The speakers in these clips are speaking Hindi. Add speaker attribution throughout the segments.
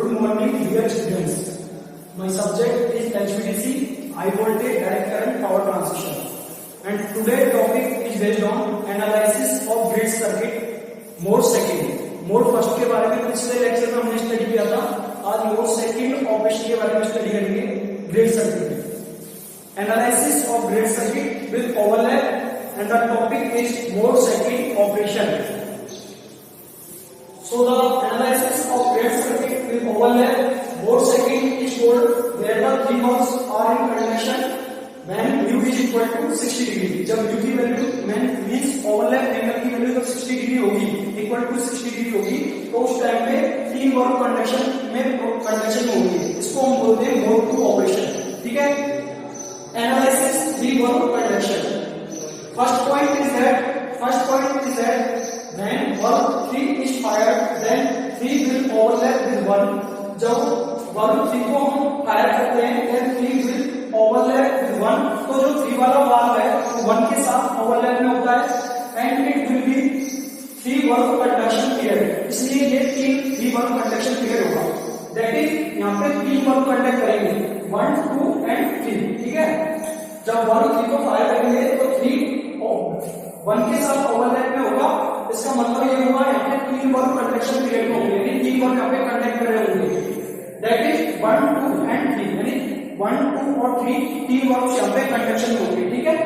Speaker 1: Good morning, dear students. My subject is HVDC, high voltage direct current power transmission. And today's topic is based on analysis of grid circuit, mode second. Mode first के बारे में पिछले लेक्चर में हमने स्टडी किया था. आज मोड सेकंड ऑपरेशन के बारे में स्टडी करेंगे. Grid circuit, analysis of grid circuit with overlap and the topic is mode second operation. So the analysis of grid circuit with overlap mode second is called where the three nodes are in connection when u is equal to 60 degree. जब u की वैल्यू means overlap एंगल की वैल्यू जब 60 डिग्री होगी, इक्वल टू 60 डिग्री होगी, तो उस टाइम पे तीन वर्ग कंडक्शन में होगी. इसको हम बोलते हैं मोड टू ऑपरेशन. ठीक है. एनालिसिस थ्री वर्ग conduction. First point is that when bulb 3 is fired, then 3 will overlap with 1. जब bulb 3 को हम फायर करते हैं, then 3 will overlap with 1. तो जो 3 वाला वाल्व है वो 1 के साथ ओवरलैप में होता है, and it will be 3 वर्ग कंडक्शन पीरियड. इसलिए ये 3 वर्ग कंडक्शन पीरियड होगा. दैट इज यहाँ पे 3 वर्ग कंडक्ट करेंगे, 1, 2 and 3. ठीक है. जब bulb 3 को फायर करेंगे तो 3 1 के साथ ओवरलैप में होगा. इसका मतलब ये होगा यहाँ पे 3 वर्ग कंडक्शन पीरियड होंगे, यानी 3 वर्ग यहाँ पे कंडक्ट कर रहे होंगे. दैट इज 1, 2 and 3, यानी 1, 2 और 3 वर्ग यहाँ पे कंडक्शन होंगे. ठीक है.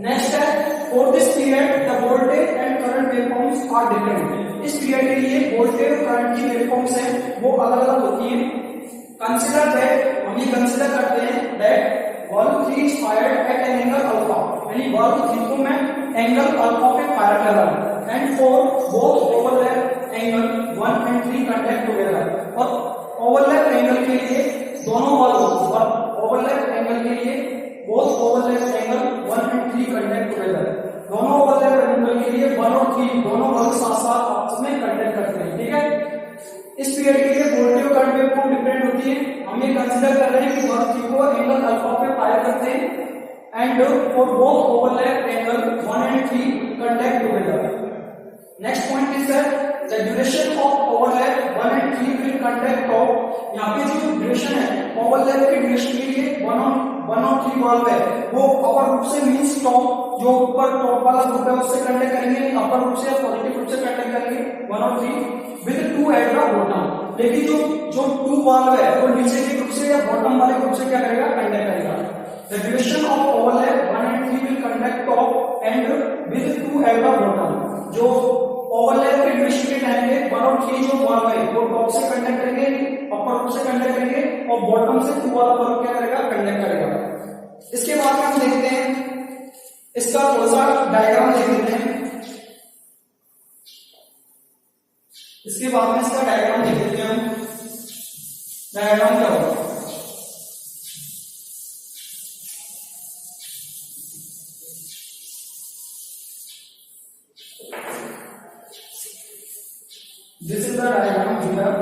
Speaker 1: नेक्स्ट है for this period the voltage and current waveforms are different. इस पीरियड के लिए वोल्टेज और करंट की वेवफॉर्म्स हैं वो अलग अलग होती है. कंसीडर दैट, हम ये कंसीडर करते हैं that valve 3 is fired at an angle alpha, यानी valve 3 को मैं एंगल अल्फा पे फायर कर रहा हूं. And for both overlap angle 1 and 3 conduct together. और ओवरलैप एंगल के लिए दोनों वाल्व और ओवरलैप एंगल के लिए both overlap angle 1 and 3 conduct together. दोनों ओवरलैप एंगल के लिए 1 और 3 दोनों वाल्व साथ साथ आपस में कंडक्ट करते हैं. ठीक है. इस पीरियड के लिए वोल्टेज और करंट वेवफॉर्म डिफरेंट होती है. हम ये कंसीडर कर रहे हैं कि वर्ग 3 को एंगल अल्फा पे फायर करते हैं and for both overlap angle 1 and 3 conduct together. Next point is that the duration of overlap 1 and 3 will conduct of. यहाँ पे जो ड्यूरेशन है ओवरलैप की ड्यूरेशन के लिए 1 और 3 वाल्व है वो अपर रूप से मींस टॉप, जो ऊपर टॉप वाला ग्रुप है उससे कंडक्ट करेंगे, अपर रूप से पॉजिटिव रूप से कंडक्ट करेंगे 1 और 3 विद 2 एट द बॉटम. लेकिन जो 2 वाल्व है वो नीचे के ग्रुप से या बॉटम वाले ग्रुप से क्या करेगा, कंडक्ट करेगा. The duration of overlap 1 and 3 will conduct top and with 2 at the bottom. जो ओवरलैप के ड्यूरेशन के टाइम पे 1 और 3 जो वाल्व है वो टॉप से कंडक्ट करेंगे, अपर रूप से कंडक्ट करेंगे और बॉटम से 2 वाला वाल्व क्या करेगा, कंडक्ट करेगा. इसके बाद में हम देखते हैं इसका थोड़ा सा डायग्राम देख लेते हैं. इसके बाद में इसका डायग्राम देख लेते हैं हम. डायग्राम क्या होगा, this is the diagram here.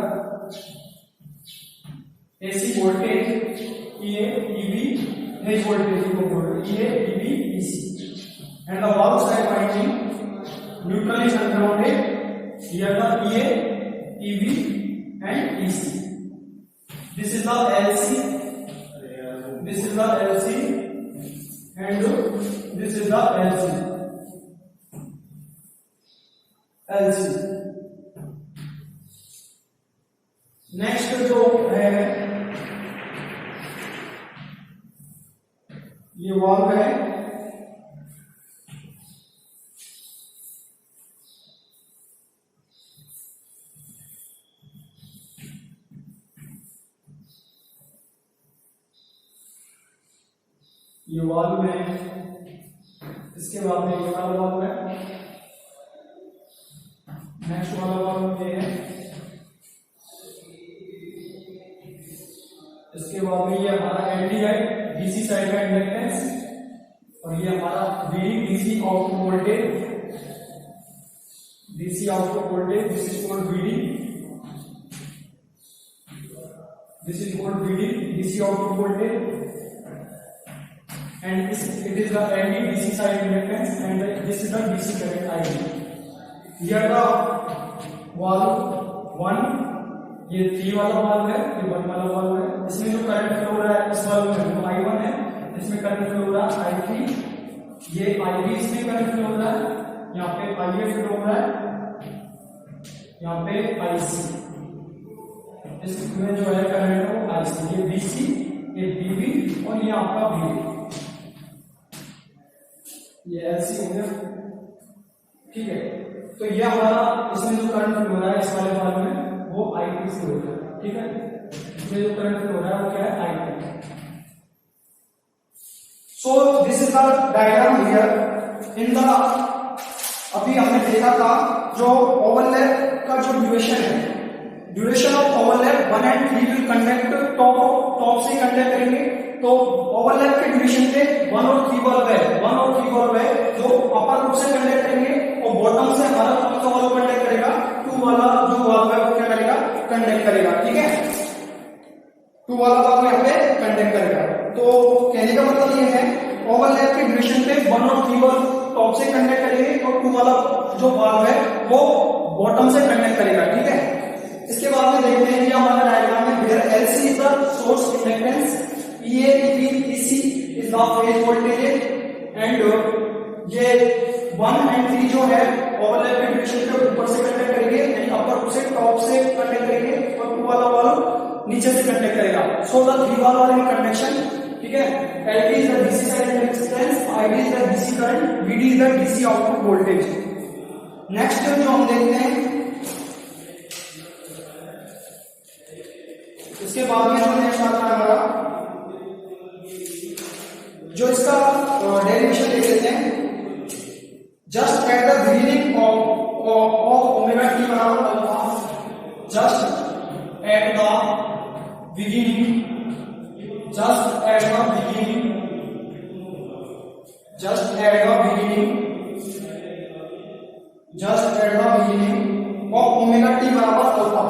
Speaker 1: AC voltage EA EB, phase voltage को बोलते हैं EA EB EC, and the valves are winding, neutral is ungrounded. Here the EA, EB and EC. This is the LC, this is the LC and this is the LC. Next जो है ये वाल्व है. ये वाल्व है. इसके बाद में ये वाला वाल्व है. नेक्स्ट वाला वाल्व ये है. इसके बाद में ये हमारा एलडी है, डीसी साइड का इंडक्टेंस, और ये हमारा reading DC output voltage, DC output voltage. This is called reading, this is called reading DC output voltage. and it is the LD DC side inductance and this is the DC current ID. Here the valve 1 ये 3 वाला वाल्व है, ये 1 वाला वाल्व है। इसमें जो करंट फ्लो हो रहा है इस वाल्व में वो I1 है, इसमें करंट फ्लो हो रहा है I3, ये IB इसमें करंट फ्लो हो रहा है, यहाँ पे IA फ्लो हो रहा है, यहाँ पे IC, इसमें जो है करंट है वो IC, ये BC, ये BB और ये आपका BB, ये LC हो गया, ठीक है। तो ये हमारा इसमें जो करंट फ्लो हो रहा है इस वाले वाल्व में वो I2 से हो रहा है, ठीक है। इसमें जो करंट फ्लो हो रहा है वो क्या है I2। So this is the diagram here in the, अभी हमने देखा था जो ओवरलैप का जो ड्यूरेशन है, duration of overlap 1 and 3 will conduct top से कंडक्ट करेंगे। तो ओवरलैप के ड्यूरेशन पे 1 और 3 वाल्व है, 1 और 3 वाल्व है जो अपर रूप से कंडक्ट करेंगे और बॉटम से हमारा कौन सा वाल्व कंडक्ट करेगा, 2 वाला जो वाल्व है वो क्या करेगा, कंडक्ट करेगा, ठीक है। 2 वाला वाल्व यहाँ पे कंडक्ट करेगा। तो कहने का मतलब ये है ओवरलैप के ड्यूरेशन पे 1 और 3 वाल्व टॉप से कंडक्ट करेंगे और 2 वाला जो वाल्व है वो बॉटम से कंडक्ट करेगा, ठीक है। इसके बाद में देखते हैं कि हमारा डायग्राम में where LC is the source inductance, EA, EB, EC is the phase voltage and ये 1 and 3 जो है ओवरलैप के ड्यूरेशन पे ऊपर से कंडक्ट करेंगे, यानी अपर से टॉप से कंडक्ट करेंगे और 2 वाला वाल्व नीचे से कंडक्ट करेगा। सो द 3 वाला इन कंडक्शन, ठीक है। LT is the DC side resistance, IB is the DC current, VD is the DC output voltage. Next जो हम देखते हैं, इसके बाद में जो नेक्स्ट आता है हमारा, जो इसका डेरिवेशन देख लेते हैं। Just at the beginning of omega t बराबर alpha, just at the beginning, just at the beginning, just at the beginning, just at the beginning of omega t बराबर alpha,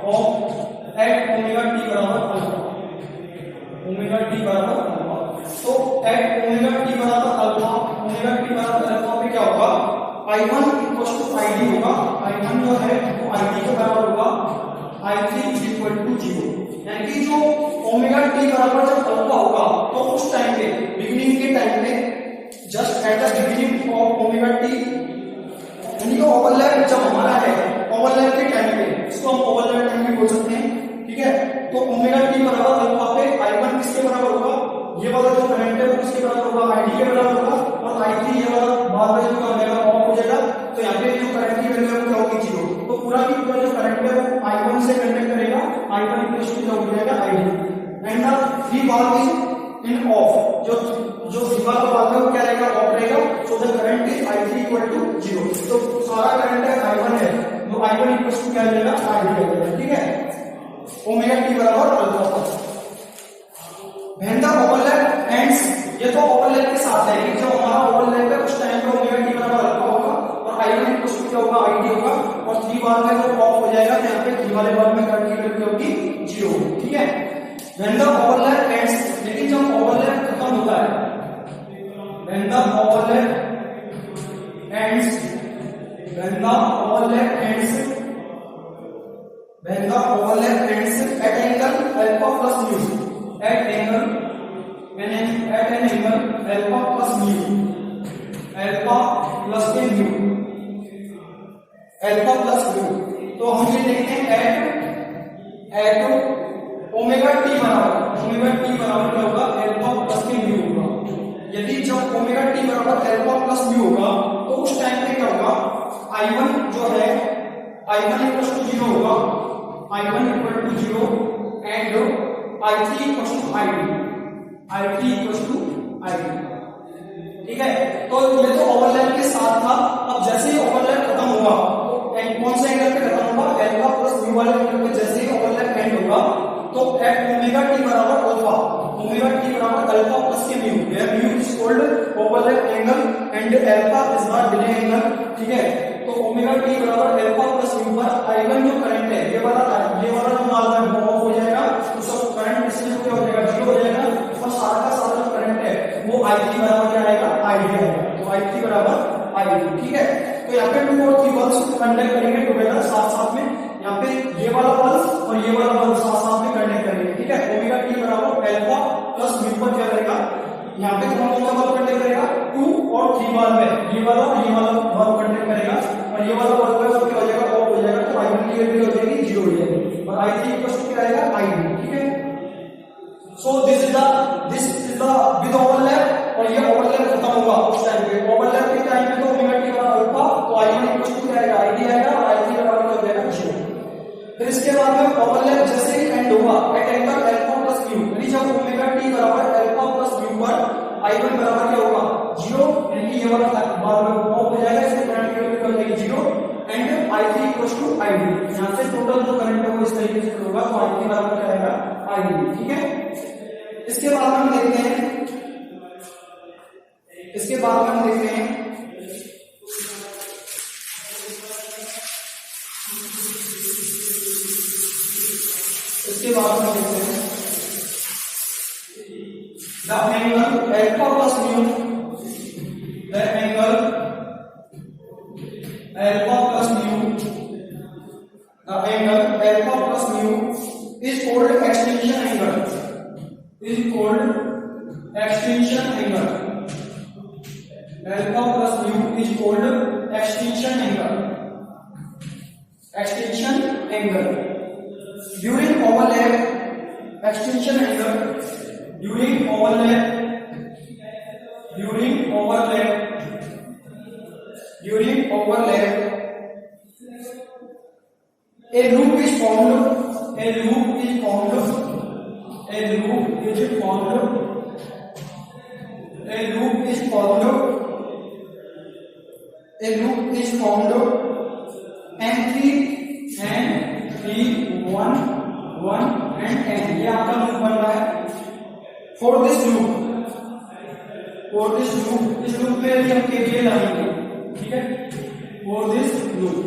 Speaker 1: of at omega t बराबर अल्फा, ओमेगा टी बराबर अल्फा। तो एट ओमेगा टी बराबर अल्फा, ओमेगा टी बराबर अल्फा पे क्या होगा, I1 इक्वल टू ID होगा, I1 जो है वो ID के बराबर होगा, I3 इक्वल टू 0। यानी कि जो ओमेगा टी बराबर जब अल्फा होगा तो उस टाइम पे, बिगिनिंग के टाइम पे, just at the beginning of omega T, यानी कि ओवरलैप जब हमारा है, ओवरलैप के टाइम पे, इसको हम ओवरलैप टाइम भी बोल सकते हैं, ठीक है। तो ओमेगा टी बराबर अल्फा पे I1 किसके बराबर होगा, ये वाला जो करंट है वो किसके बराबर होगा, ID के बराबर होगा, और I3 ये वाला बाद में जो हो जाएगा ऑफ हो जाएगा। तो यहाँ पे जो करंट की वैल्यू है वो क्या होगी, 0। तो पूरा की पूरा जो करंट है वो I1 से कंडक्ट करेगा, I1 इक्वल टू क्या हो जाएगा ID, and the 3 valve is in of, जो 3 वाला वाल्व है वो क्या रहेगा, ऑफ रहेगा। So the current is I3 equal to 0। तो सारा करंट है I1 है, तो I1 इक्वल टू क्या रहेगा, ID रहेगा, ठीक है। ओमेगा टी बराबर alpha. When the overlap ends, ये तो ओवरलैप के साथ है, जब हमारा ओवरलैप है उस टाइम पे ओमेगा टी बराबर अल्फा होगा और I1 इक्वल टू क्या होगा, ID होगा, और 3 वाल्व में जब ऑफ हो जाएगा तो यहाँ पे 3 वाले वाल्व में करंट की वैल्यू होगी 0, ठीक है। When the overlap ends, लेकिन जब ओवरलैप खत्म होता है, when the overlap ends, when the overlap ends, when the overlap ends at angle alpha plus mu, at angle, at an angle alpha plus mu, alpha plus के mu, alpha plus mu। तो हम ये देखते हैं at ओमेगा टी बराबर क्या होगा, अल्फा प्लस के mu होगा। यदि जब ओमेगा टी बराबर अल्फा प्लस mu होगा तो उस टाइम पे क्या होगा, I1 जो है I1 इक्वल टू 0 होगा, I1 equal to 0 and I3 equal to ID, I3 equal to ID, ठीक है। तो ये तो ओवरलैप के साथ था। अब जैसे ही ओवरलैप खत्म होगा तो कौन से एंगल पे खत्म होगा, अल्फा प्लस म्यू वाले एंगल पे जैसे ही ओवरलैप एंड होगा तो एट ओमेगा टी बराबर अल्फा, ओमेगा टी बराबर अल्फा प्लस के mu, where mu is called overlap angle and alpha is not delay angle, ठीक है। तो ओमेगा टी बराबर अल्फा प्लस म्यू पर I1 जो करंट है ये वाला जो माल है वो ऑफ हो जाएगा, तो सब करंट इसलिए क्या हो जाएगा, 0 हो जाएगा, और सारा का सारा जो करंट है वो I3 बराबर क्या आएगा, ID आएगा। तो I3 बराबर ID, ठीक है। तो यहाँ पे 2 और 3 वाल्व्स कंडक्ट करेंगे टुगेदर साथ साथ में, यहाँ पे ये वाला पल्स और ये वाला पल्स साथ साथ में कंडक्ट करेंगे, ठीक है। ओमेगा टी बराबर अल्फा प्लस म्यू पर क्या करेगा, यहाँ पे कौन सा वर्ब कंडक्ट करेगा, 2 और 3 बार में ये वाला वर्ब कंडक्ट करेगा और ये वाला वर्ब का क्या हो जाएगा, ऑफ हो जाएगा, तो I1 की वैल्यू हो जाएगी 0 हो जाएगी और I3 इक्वल टू क्या आएगा, I2, ठीक है। So this is the with overlap और ये ओवरलैप खत्म होगा उस टाइम पे, ओवरलैप के टाइम पे तो ओमेगा टी बराबर अल्फा, तो I1 इक्वल टू क्या आएगा, ID आएगा और I3 बराबर क्या हो जाएगा, 0। फिर इसके बाद में ओवरलैप जैसे ही एंड होगा at angle alpha plus mu, यानी जब ओमेगा टी बराबर अल्फा प्लस म्यू पर I1 बराबर क्या होगा, 0, यानी ये वाला बार में ऑफ हो जाएगा, इसमें करंट की वैल्यू हो जाएगी 0 and I3 equal to ID। यहां से टोटल जो करंट है वो इस तरीके से होगा, तो I3 बराबर क्या आएगा, ID, ठीक है। इसके बाद हम देखते हैं इसके बाद हम देखते हैं the angle alpha plus mu, the angle alpha plus mu, the angle alpha plus mu is called extinction angle, is called extinction angle, alpha plus mu is called extinction angle, extinction angle during overlap, extinction angle during overlap a loop is formed, a loop is formed, a loop is formed, a loop is formed, a loop is formed and 3 1 1 and n, ये आपका लूप बन रहा है। For this loop, इस लूप में हम KVL लगाएंगे, ठीक है। For this loop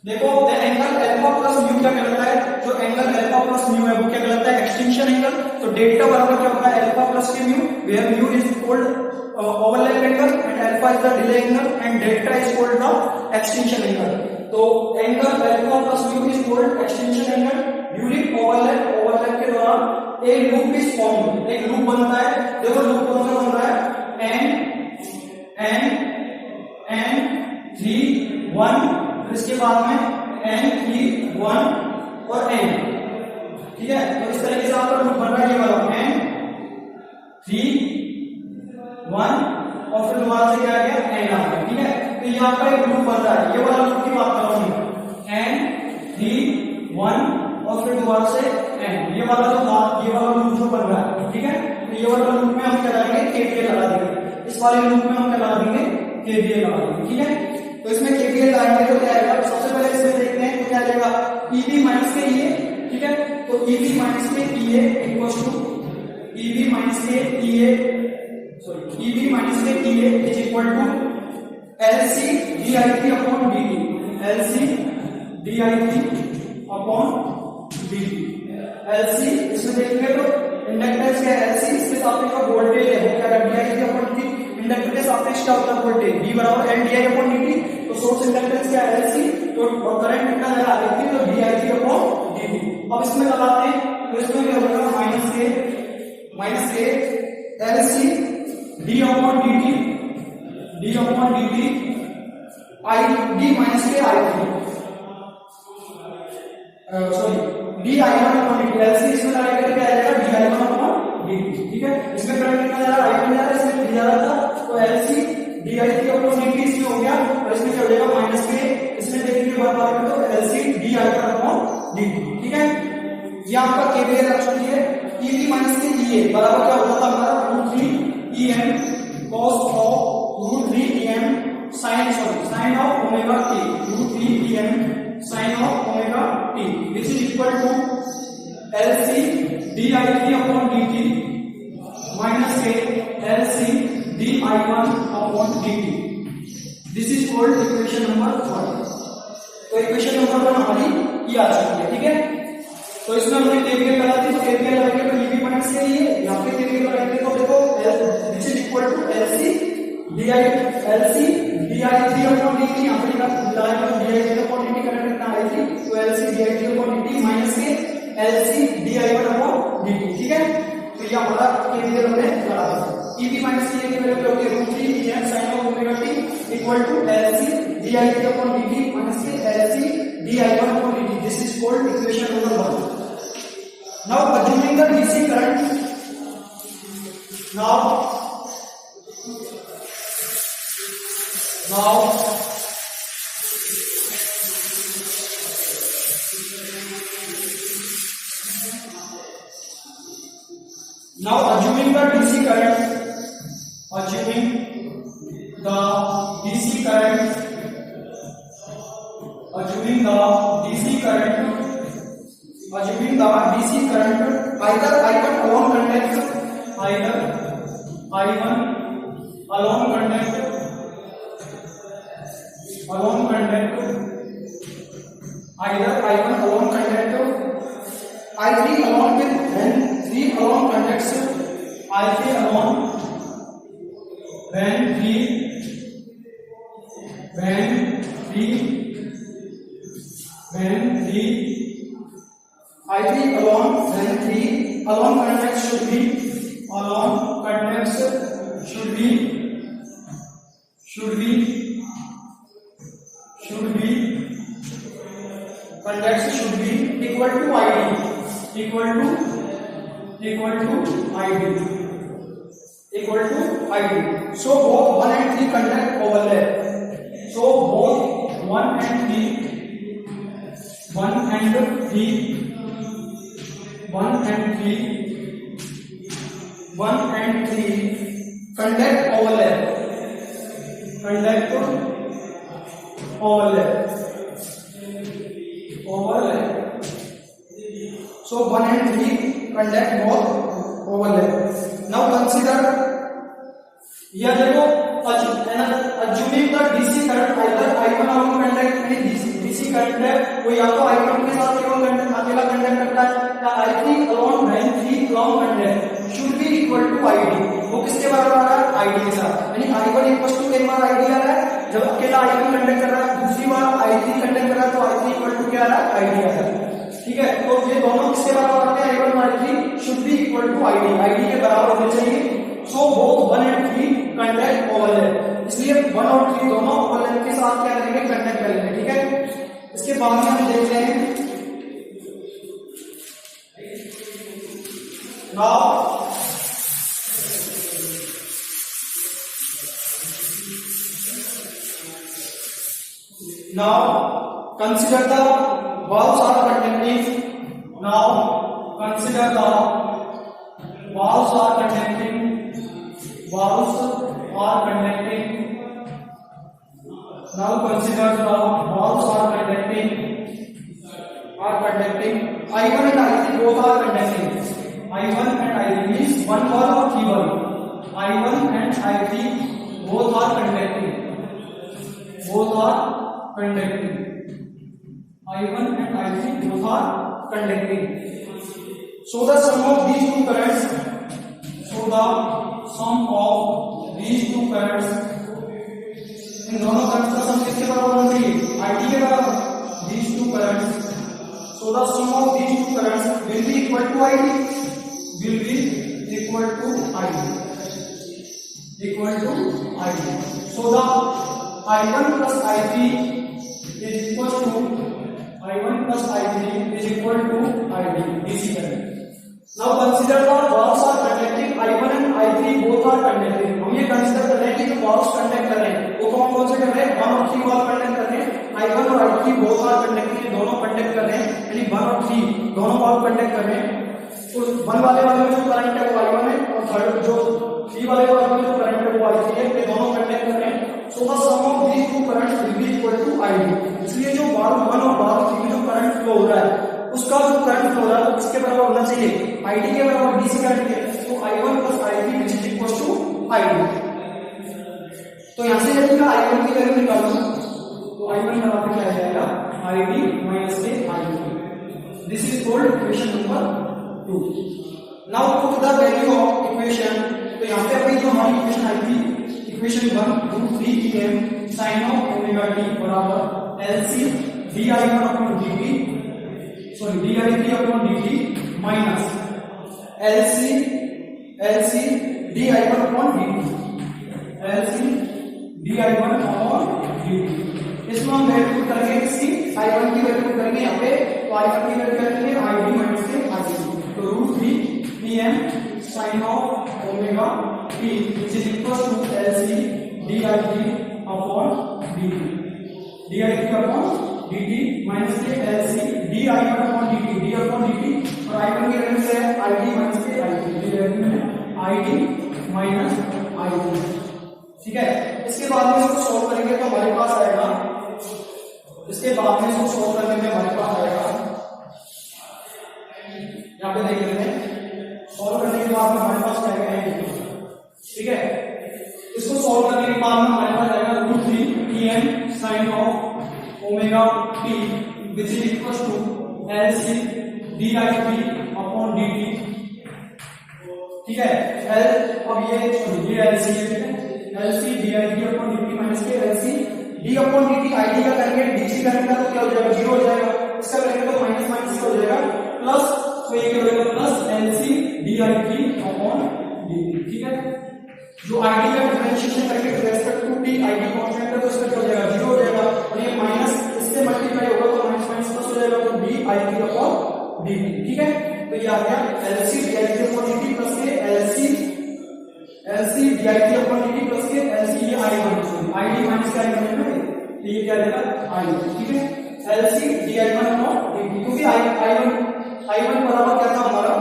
Speaker 1: देखो the angle alpha plus mu क्या कहलाता है, जो एंगल अल्फा प्लस म्यू है वो क्या कहलाता है, एक्सटिंक्शन एंगल। तो डेल्टा बराबर क्या होता है, अल्फा प्लस के mu, where mu is called overlap angle and alpha is the delay angle and delta is called the extinction angle. तो angle alpha plus mu is called extinction angle during overlap के दौरान एक लूप इज फॉर्म, एक लूप बनता है। देखो लूप कौन सा बन रहा है, n 3 1, इसके बाद में n 3 1 और n, ठीक है। तो इस तरीके से आपका लूप बन रहा है, ये वाला n 3 1 और फिर दोबारा से क्या आ गया, n आ गया, ठीक है। तो ये आपका एक लूप बन रहा है, ये वाला लूप की बात कर रहा हूं, n 3 1 और फिर दोबारा से n, ये वाला लूप जो बन रहा है, ठीक है। तो ये वाला लूप में हम क्या करेंगे, KVL लगा देंगे, इस वाले लूप में हम क्या लगा देंगे, KVL लगा देंगे, ठीक है। तो इसमें KVL लगाएंगे तो क्या आएगा, सबसे पहले इसमें देखते हैं तो क्या आएगा, EB माइनस के EA, ठीक है। तो EB माइनस के EA equals to EB minus के EA, सॉरी EB माइनस के EA is equal to LC di3 upon dt, LC di3 upon dt। LC इसमें देखेंगे तो इंडक्टेंस क्या है, LC इसके सापेक्ष का वोल्टेज है, वो क्या है, di3 अपॉन dt। इंडक्टर के सापेक्ष क्या होता है वोल्टेज, V बराबर L di अपॉन dt। तो सोर्स इंडक्टेंस क्या है, LC, तो करंट कितना है आगे तो di3 अपॉन dt। अब इसमें लगाते हैं तो इसमें क्या होगा, माइनस के LC d upon dt, d upon dt I d minus के I3, sorry di1 upon dt, LC इसमें लगाएंगे क्या आएगा, di1 अपॉन dt, ठीक है। इसमें करंट कितना जा रहा है, I1 जा रहा है, इसमें 3 जा रहा था, तो LC di3 अपॉन dt इसमें हो गया और इसमें क्या हो जाएगा, माइनस के, इसमें देखेंगे बार बार तो LC di1 अपॉन dt, ठीक है। ये आपका KVL रख चुकी है। EB माइनस के EA बराबर क्या होता था हमारा, √3 EM cos of √3 EM sin of omega t, √3 EM sin of omega t, which is equal to LC di3 upon dt minus k LC di1 upon dt. This is called equation number 1. तो इक्वेशन नंबर 1 हमारी ये आ चुकी है, ठीक है। तो इसमें हमने KVL लगा दी, तो KVL लगाएंगे तो EB माइनस के लिए, यहाँ पे KVL लगाएंगे तो देखो this is equal to LC di3 upon dt, यहाँ पे लगाएंगे तो di3 upon dt करंट कितना I3 d i t upon d t minus के L C d i one upon d t. ठीक है, तो ये हमारा केवीएल हमने लगा दिया। ईपी माइनस की वैल्यू क्या होगी, root 3 pm sin of omega t equal to L C d i t upon d t minus के L C d i one upon d t. This is called equation number 1। Now assuming the DC current, now assuming the DC current, assuming the DC current either I1 alone conduct, either I1 alone conduct, either I1 alone conduct, I3 alone with when 3 alone conducts, I3 alone when 3 I3 alone when 3 alone conducts should be equal to ID, equal to ID. So both 1 and 3 conduct overlap. So both 1 and 3 conduct overlap. So 1 and 3 conduct both overlap. Now consider here देखो assuming the DC current either I1 alone conduct यानी DC current है वो या तो I1 के साथ अकेला कंडक्ट करता है या I3 alone when 3 alone conduct should be equal to ID। वो किसके बराबर आ रहा है, ID के साथ, यानी I1 इक्वल टू एक बार ID आ रहा है, जब अकेला I1 कंडक्ट कर रहा है, दूसरी बार I3 कंडक्ट कर रहा है तो I3 इक्वल टू क्या आ रहा है, ID आ रहा है। ठीक है, तो ये दोनों किसके बराबर आते हैं, I1 और I3 should be equal to ID के बराबर होने चाहिए। So both 1 and 3 conduct overlap, इसलिए 1 और 3 दोनों overlap के साथ क्या करेंगे, कंडक्ट करेंगे। ठीक है, इसके बाद में हम देख रहे हैं now consider the valves are conducting, now consider the valves are conducting, now consider the valves are conducting, I1 and I3 both are conducting, I1 and I3 means one valve or three valve, I1 and I3 both are conducting, I1 and I3 both are conducting. So the sum of these two currents, इन दोनों करंट्स का सम किसके बराबर होना चाहिए, ID के बराबर। these two currents, so the sum of these two currents will be equal to ID, so the I1 plus I3 is equal to ID DC current। Now consider the valves are conducting, I1 and I3 both are conducting। हम ये कंसीडर कर रहे हैं कि जो valves कंडक्ट कर रहे हैं वो कौन से कर रहे हैं, 1 और 3 valve कंडक्ट कर रहे हैं, I1 और I3 both are conducting, दोनों कंडक्ट कर रहे हैं, यानी 1 और 3 दोनों valve कंडक्ट कर रहे हैं। तो 1 वाले में जो करंट है वो I1 है और थर्ड जो 3 वाले में जो करंट है वो I3 है, ये दोनों कंडक्ट कर रहे हैं। So the sum of these two currents will be equal to ID। इसलिए जो valve 1 और valve 3 में जो करंट फ्लो हो रहा है उसका जो करंट फ्लो हो रहा है वो किसके बराबर होना चाहिए, ID के बराबर, DC करंट के। तो I1 plus I3 which is equal to ID। तो यहाँ से यदि मैं I1 की वैल्यू निकालूं तो I1 बराबर क्या आ जाएगा, ID minus के I2। This is called equation number 2। Now put the value of equation, तो यहाँ पे अपनी जो हमारी इक्वेशन आई थी, इक्वेशन 1 रूट 3 pm sin of omega t बराबर LC di1/dt sorry d i three upon d t minus L C d i one upon d t, L C d i one upon d t. इसमें हम वैल्यू पुट करेंगे इसकी आई वन की वैल्यू पुट करेंगे यहाँ पे, तो आई वन की वैल्यू करेंगे आई डी माइनस के आई टी, तो root three p m sine of omega t which is equal to L C d i three upon d t, d i three upon d t minus के L C d i one upon d t, d upon d t, और आई वन की वैल्यू से है आई डी माइनस के आई टी, डी वैल्यू में आई डी माइनस आई टी। ठीक है, इसके बाद में इसको सॉल्व करेंगे तो हमारे पास आएगा, इसके बाद में इसको सॉल्व करने में हमारे पास आएगा, यहाँ पे देख लेते हैं, सॉल्व करने के बाद में हमारे पास क्या आएगा। ठीक है, इसको सॉल्व करने के बाद में हमारे पास आएगा root three t m sine of omega t which is equal to L C d i three upon d t. ठीक है, अब ये एल सी है, L C d i three upon d t minus के L C d upon d t, I D का करेंगे डी सी करेंगे तो क्या हो जाएगा, जीरो हो जाएगा, इसका करेंगे तो माइनस माइनस हो जाएगा प्लस, तो ये क्या हो जाएगा plus L C d i three upon d t. ठीक है, जो आई डी का डिफरेंशिएशन करके with respect to t I D constant है तो इसका क्या हो जाएगा, जीरो हो जाएगा, और ये माइनस इससे मल्टीप्लाई होगा तो माइनस माइनस प्लस हो जाएगा, तो d i three upon d t. ठीक है, तो ये आ गया L C d i three upon d t plus के L C d i three upon d t plus के एल सी, ये आई डी माइनस का आई वन है, तो ये क्या रहेगा आई वन। ठीक है, L C d i one upon d t, क्योंकि आई वन बराबर क्या था हमारा,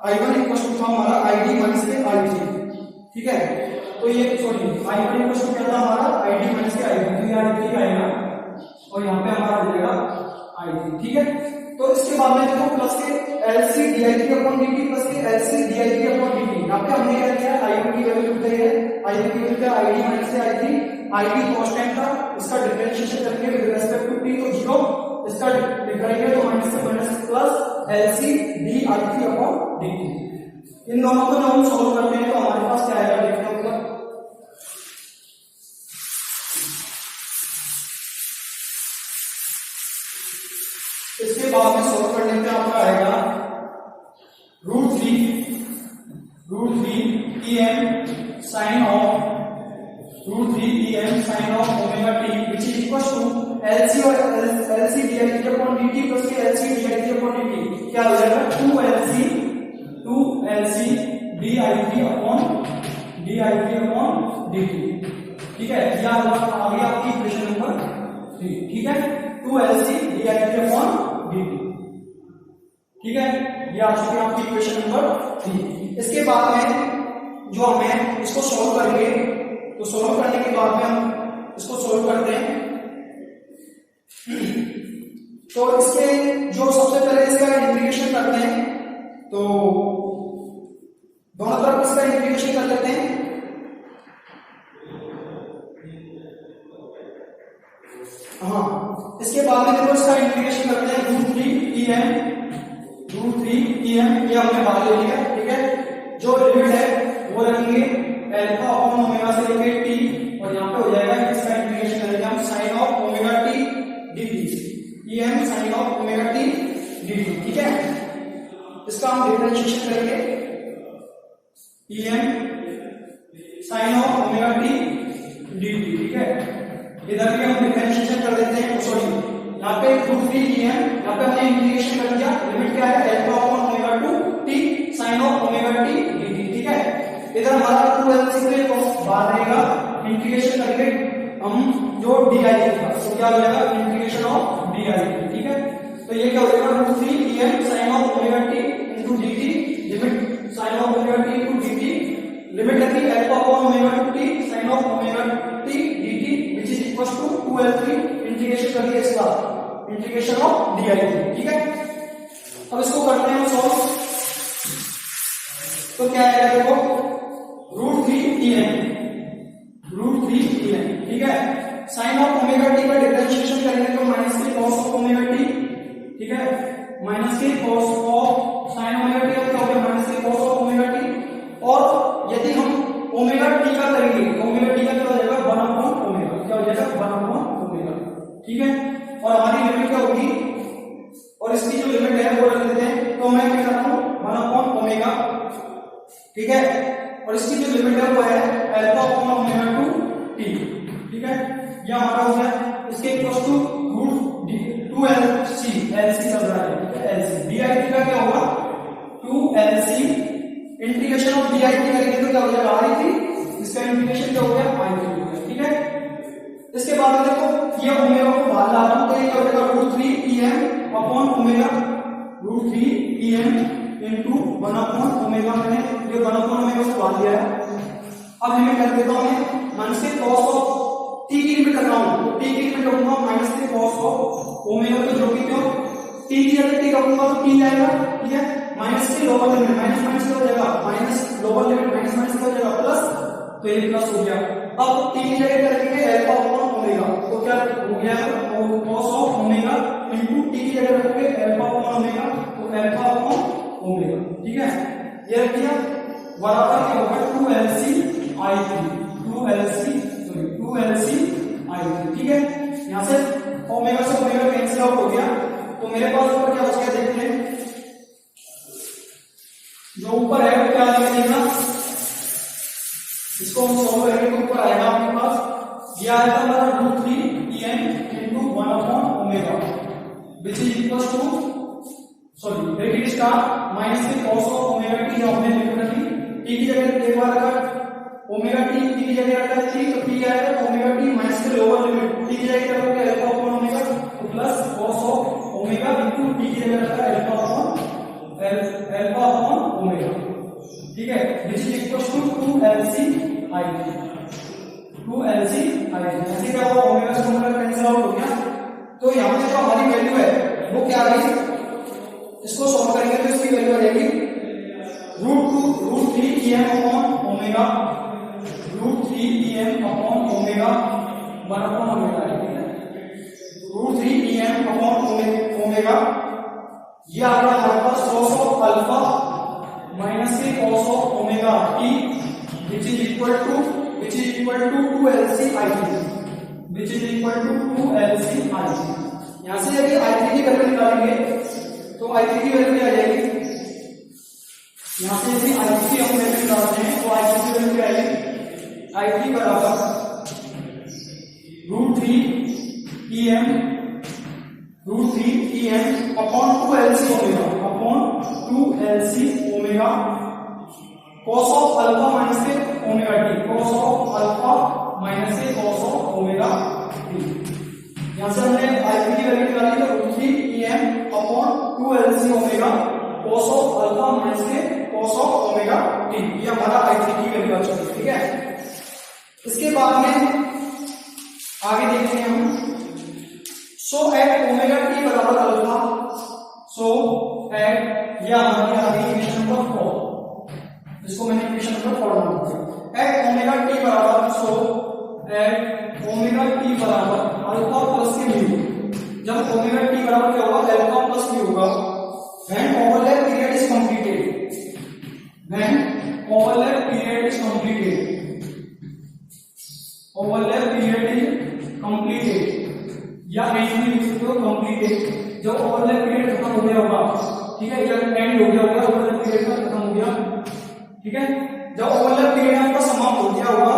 Speaker 1: आई वन इक्वल टू था हमारा आई डी माइनस के आई थ्री। ठीक है, तो ये sorry i one equal to क्या था हमारा आई डी माइनस के आई थ्री, तो ये आई थ्री आएगा और यहाँ पे हमारा हो जाएगा आई थ्री। ठीक है, तो इसके बाद में देखो प्लस के L C d i three upon d t plus के L C d i three upon d t, यहाँ पे हमने क्या किया, आई वन की वैल्यू लिख दी है, आई वन की वैल्यू क्या आई डी माइनस के I three, I D constant था, इसका डिफरेंशिएशन करेंगे विद रिस्पेक्ट टू टी तो जीरो, इसका करेंगे तो माइनस से minus plus L C d i three upon d t. इन दोनों को जब हम सॉल्व करते हैं तो हमारे पास क्या आएगा देखते हैं ऊपर, इसके बाद में सॉल्व करने पे आपका आएगा root three t m sine of root three t m sine of omega t which is equal to L C और L C d i three upon d t plus के L C d i three upon d t, क्या हो जाएगा two L C d i three upon d t. ठीक है, यह आ गया आपकी इक्वेशन नंबर 3। ठीक है, to L C d i three upon d t. ठीक है, ये आ चुकी है आपकी इक्वेशन नंबर 3। इसके बाद में जो हमें इसको सॉल्व करेंगे, तो सॉल्व करने के बाद में हम इसको सॉल्व करते हैं, तो इसके जो सबसे पहले इसका इंटीग्रेशन करते हैं, तो दोनों तरफ इसका इंटीग्रेशन कर लेते हैं। हाँ, इसके बाद में देखो इसका इंटीग्रेशन करते हैं रूट थ्री टी एम, ये हमने बाहर ले लिया। ठीक है, जो लिमिट है वो रखेंगे अल्फा अपॉन ओमेगा से लेके टी, और यहाँ पे हो जाएगा इसका इंटीग्रेशन करेंगे हम sine of omega t d m sine of omega t d t. ठीक है, इसका हम डिफरेंशिएशन करेंगे t m sine of omega t d t. ठीक है, इधर भी हम डिफरेंशिएशन कर देते हैं, सॉरी यहाँ पे रूट थ्री टी एम, यहाँ पे हमने इंटीग्रेशन कर दिया, लिमिट क्या है alpha upon omega to t sine of omega t d t. ठीक है, इधर हमारा टू एल सी के बाहर रहेगा, इंटीग्रेशन करेंगे हम जो डी आई था, तो क्या हो जाएगा इंटीग्रेशन ऑफ डी आई। ठीक है, तो ये क्या हो जाएगा root three t m sine of omega t into d t, limit sine of omega t into d t, limit रखी alpha upon omega to t sine of omega t d t which is equal to 2l3, integration कर दिया इसका इंटीग्रेशन ऑफ डी आई। ठीक है, अब इसको करते हैं सॉल्व, तो क्या आएगा देखो रूट थ्री टी एम। ठीक है, साइन ऑफ ओमेगा टी का डिफरेंशिएशन करेंगे तो माइनस के कॉस ऑफ ओमेगा टी। ठीक है, माइनस के cos of sine omega T क्या हो गया माइनस के कॉस ऑफ ओमेगा टी, और यदि हम ओमेगा टी का करेंगे तो ओमेगा टी का क्या हो जाएगा 1/ओमेगा, क्या हो जाएगा 1/ओमेगा। ठीक है, और हमारी लिमिट क्या होगी, और इसकी जो limit upon omega √3 Em into 1 upon omega. मैंने ये 1 अपॉन ओमेगा को बांध दिया है। अब मैं कर देता हूं माइनस के कॉस ऑफ टी की लिमिट रखना हूं, तो टी की लिमिट रखूंगा माइनस के कॉस ऑफ ओमेगा, तो जो कि क्यों टी की जगह टी रखूंगा तो टी आएगा, ठीक है। माइनस की लोअर लिमिट माइनस माइनस क्या हो जाएगा, minus lower limit minus minus क्या हो जाएगा प्लस, तो ये प्लस हो गया। अब टी की जगह क्या रखेंगे अल्फा अपॉन ओमेगा, तो क्या हो गया cos of omega into T की जगह रखोगे अल्फा अपॉन ओमेगा, तो अल्फा अपॉन ओमेगा, ठीक है। ये रख दिया बराबर क्या होगा 2LC I3, 2LC I3, ठीक है। यहां से ओमेगा से ओमेगा कैंसिल आउट हो गया, तो मेरे पास ऊपर क्या बच गया देखते हैं। जो ऊपर है वो क्या आ जाएगा, इसको हम सॉल्व करेंगे तो ऊपर आएगा आपके पास, ये आएगा हमारा √3 Em into 1 upon omega which is equal to sorry bracket start minus के कॉस ऑफ ओमेगा टी, जो हमने लिख रखी टी की जगह एक बार रखा ओमेगा टी की जगह रखा टी, तो टी आएगा तो ओमेगा टी माइनस के लोअर लिमिट टी की जगह रखोगे अल्फा अपॉन ओमेगा, तो plus cos of omega into T की जगह रखा अल्फा अपॉन ओमेगा, ठीक है, विच is equal to 2LC I3, 2LC I3। ऐसे क्या हुआ ओमेगा से ओमेगा कैंसिल आउट हो गया, तो यहां पे जो हमारी वैल्यू है वो क्या आ गई, इसको सॉल्व करेंगे तो इसकी वैल्यू आ जाएगी √3 Em upon omega, √3 Em upon omega 1 upon omega, ठीक है। √3 Em अपॉन ओमेगा, ये आ गया हमारे पास cos ऑफ अल्फा माइनस के cos of omega t which is equal to 2LC I3, which is equal to 2LC I3। यहां से यदि I3 की वैल्यू निकालेंगे तो I3 की वैल्यू क्या आ जाएगी, यहां से यदि I3 की हम वैल्यू निकालते हैं तो I3 की वैल्यू क्या आएगी, I3 बराबर √3 Em upon 2LC omega cos of alpha minus के omega t, cos of alpha minus के cos ऑफ ओमेगा टी। यहां से हमने I3 की वैल्यू निकाली तो √3 Em upon 2LC omega cos of alpha minus के cos ऑफ ओमेगा टी, ये हमारा I3 की वैल्यू आ चुकी है, ठीक है। इसके बाद में आगे देखते हैं हम, सो एट ओमेगा टी बराबर अल्फा, सो एट या हमारी आ गई इक्वेशन नंबर 4, इसको मैंने इक्वेशन नंबर 4 नाम दिया। एट ओमेगा टी बराबर, सो एट ओमेगा टी बराबर अल्फा प्लस के म्यू, जब ओमेगा टी बराबर क्या होगा अल्फा प्लस म्यू होगा, when overlap period is completed, when overlap period is completed, overlap period is completed या एंड भी लिख सकते हो कंप्लीटेड, जब ओवरलैप पीरियड खत्म हो गया होगा, ठीक है, या एंड हो गया होगा ओवरलैप पीरियड का खत्म हो गया, ठीक है। जब ओवरलैप पीरियड आपका समाप्त हो गया होगा,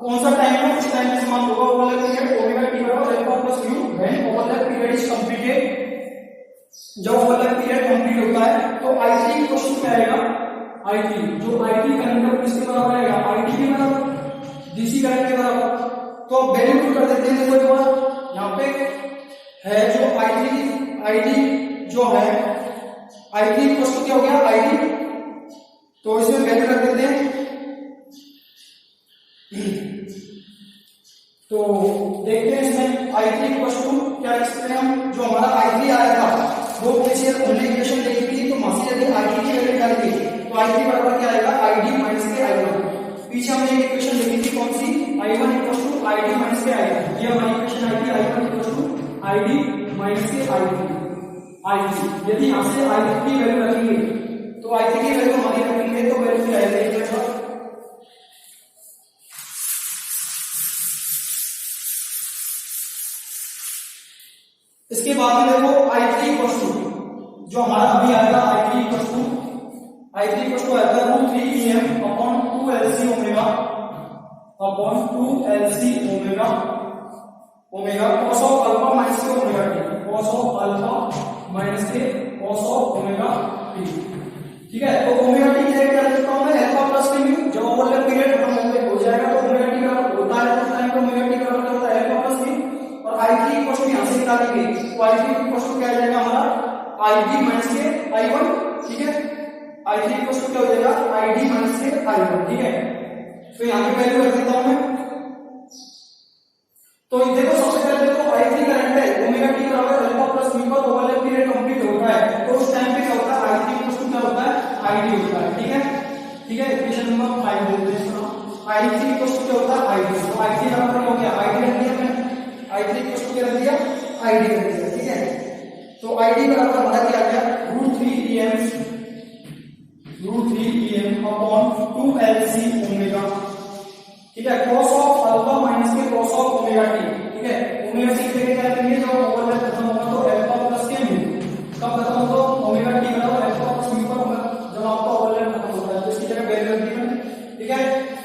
Speaker 1: कौन सा टाइम है, उस टाइम में समाप्त होगा ओवरलैप पीरियड ओमेगा टी बराबर alpha plus mu, when overlap period is completed, जब ओवरलैप पीरियड कंप्लीट होता है तो I3 की क्वेश्चन क्या आएगा, I3 जो I3 करंट किसके बराबर आएगा, IT के बराबर, DC करंट के बराबर। तो अब वैल्यू पुट कर देते हैं, देखो यहां पे है जो ID जो है I3 क्वेश्चन क्या हो गया ID, तो इसमें वैल्यू रख देते हैं, तो देखते हैं इसमें I3 क्वेश्चन क्या लिख सकते हैं हम, जो हमारा I3 आया था वो पीछे हमने इक्वेशन देखी थी, तो मासी यदि I3 की वैल्यू निकालेंगे तो I3 बराबर क्या आएगा ID माइनस के I1। पीछे हमने एक इक्वेशन देखी थी कौन सी, I1 equal to ID minus के I3, ये हमारी इक्वेशन आई थी I1 equal to ID minus के I3। यदि यहां से I3 की वैल्यू रखेंगे तो I3 की वैल्यू हमारी रखेंगे तो वैल्यू क्या आएगी, इसके बाद में देखो I3 इक्वल टू जो हमारा अभी आएगा I3 इक्वल टू आता है √3 Em upon 2LC omega cos of alpha minus के omega t, cos of alpha minus के cos ऑफ ओमेगा टी, ठीक है। तो ओमेगा टी क्या लिख सकता हूं मैं अल्फा प्लस के म्यू, जब ओवरलैप पीरियड खत्म हो जाएगा तो ओमेगा टी बराबर होता है, उस टाइम पे ओमेगा टी बराबर होता है अल्फा प्लस म्यू, और I3 इक्वल टू यहां से निकालेंगे तो I3 इक्वल टू क्या आ जाएगा हमारा ID माइनस के I1, ठीक है। I3 इक्वल टू क्या हो जाएगा ID माइनस के I1, ठीक है। तो यहाँ पे वैल्यू रख देता हूं मैं। तो देखो सबसे पहले तो I3 करंट है ओमेगा टी बराबर अल्फा प्लस म्यू पर ओवरलैप पीरियड कंप्लीट होता है, तो उस टाइम पे क्या होता है I3 इक्वल टू क्या होता है ID होता है, ठीक है। ठीक है, इक्वेशन नंबर 5 देते हैं इसको। I3 इक्वल टू क्या होता है ID, तो I3 बराबर क्या हो गया ID रख दिया मैंने, I3 इक्वल टू क्या रख दिया ID रख दिया, ठीक है। तो ID बराबर हमारा क्या आ गया √3em अपॉन 2LC ओमेगा, ठीक है। cos ऑफ अल्फा माइनस के cos ऑफ ओमेगा टी, ठीक है। ओमेगा टी के क्या करेंगे जब ओवरलैप खत्म होगा तो अल्फा प्लस के म्यू, कब खत्म होगा ओमेगा टी बराबर अल्फा प्लस म्यू पर जब आपका ओवरलैप खत्म होता है तो इसकी जगह वैल्यू रख दी मैंने, ठीक है।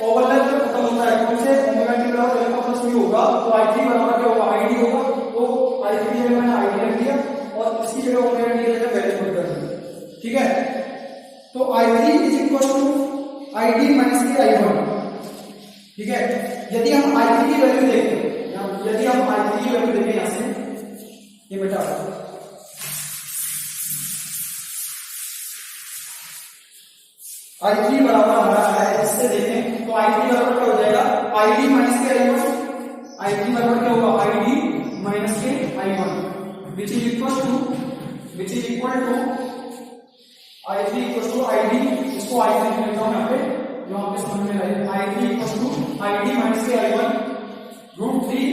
Speaker 1: ओवरलैप जब खत्म होता है कौन से ओमेगा टी बराबर अल्फा प्लस म्यू होगा तो I3 बराबर क्या होगा ID होगा, तो I3 की जगह मैंने ID रख दिया और इसकी जगह ओमेगा टी की जगह वैल्यू पुट कर दी, ठीक है। तो I3 is equal to ID minus के I1, ठीक है। यदि हम I3 की वैल्यू देखें, यदि हम I3 की वैल्यू देखें यहां से ये बेटा I3 बराबर हमारा है, इससे देखें तो I3 बराबर क्या हो जाएगा ID माइनस के I1, I3 बराबर क्या होगा ID माइनस के I1 which is equal to I3 equal to ID, इसको I3 लिखता हूं यहाँ पे समझ में आए। I3 equal to ID minus के I1 √3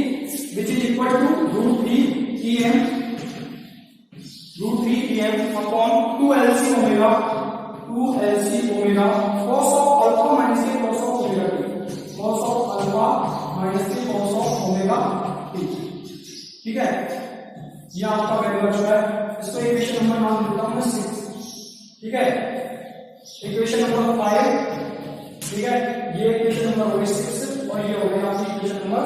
Speaker 1: which is equal to √3em upon 2LC omega cos of alpha minus के cos of omega t, cos of alpha minus के cos ऑफ ओमेगा टी, ठीक है। ये आपका वैल्यू बच रहा है, इसको इक्वेशन नंबर नाम देता हूं मैं 6, ठीक है। इक्वेशन नंबर 5, ठीक है। ये इक्वेशन नंबर हो गई 6 और ये हो गया आपकी इक्वेशन नंबर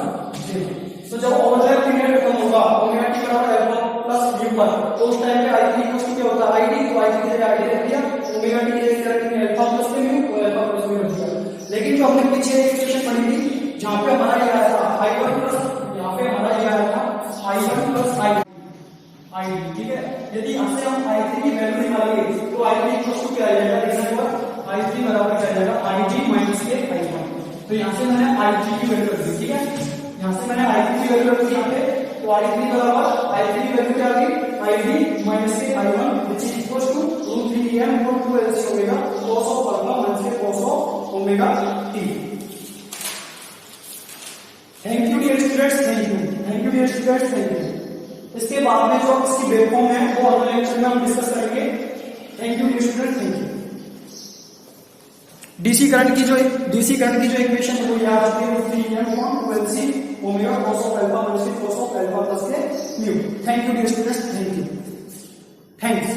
Speaker 1: 7। तो जब ओवरलैप पीरियड खत्म होगा ओमेगा टी बराबर अल्फा प्लस म्यू पर, तो उस टाइम पे I3 इक्वल क्या होता है ID, तो I3 की जगह ID रख दिया, ओमेगा टी की जगह रखेंगे अल्फा प्लस म्यू और अल्फा प्लस म्यू रख दिया। लेकिन जो हमने पीछे इक्वेशन पढ़ी थी जहां पे हमारा ये आया था I1 प्लस, यहां पे हमारा ये आया था I1 प्लस ID, ठीक है। यदि यहां से हम I3 की वैल्यू निकालेंगे तो I3 इक्वल क्या आ जाएगा, देखने पर I3 बराबर क्या आ जाएगा ID माइनस के I1। तो यहां से मैंने I3 की वैल्यू रख दी, ठीक है। यहां से मैंने I3 की वैल्यू रख दी यहाँ पे, तो I3 बराबर I3 की वैल्यू क्या आ गई ID माइनस के I1 which is equal to √3em और 2LC omega cos of alpha minus के cos of omega t। Thank you dear students, thank you dear students, thank you. इसके बाद में जो इसकी वेवफॉर्म है वो अगले लेक्चर में हम डिस्कस करेंगे। Thank you dear students, thank you. DC current की जो इक्वेशन है वो याद रखिए √3em और 2LC omega cos of alpha minus के cos ऑफ अल्फा प्लस के mu. Thank you dear students, thank you, thanks.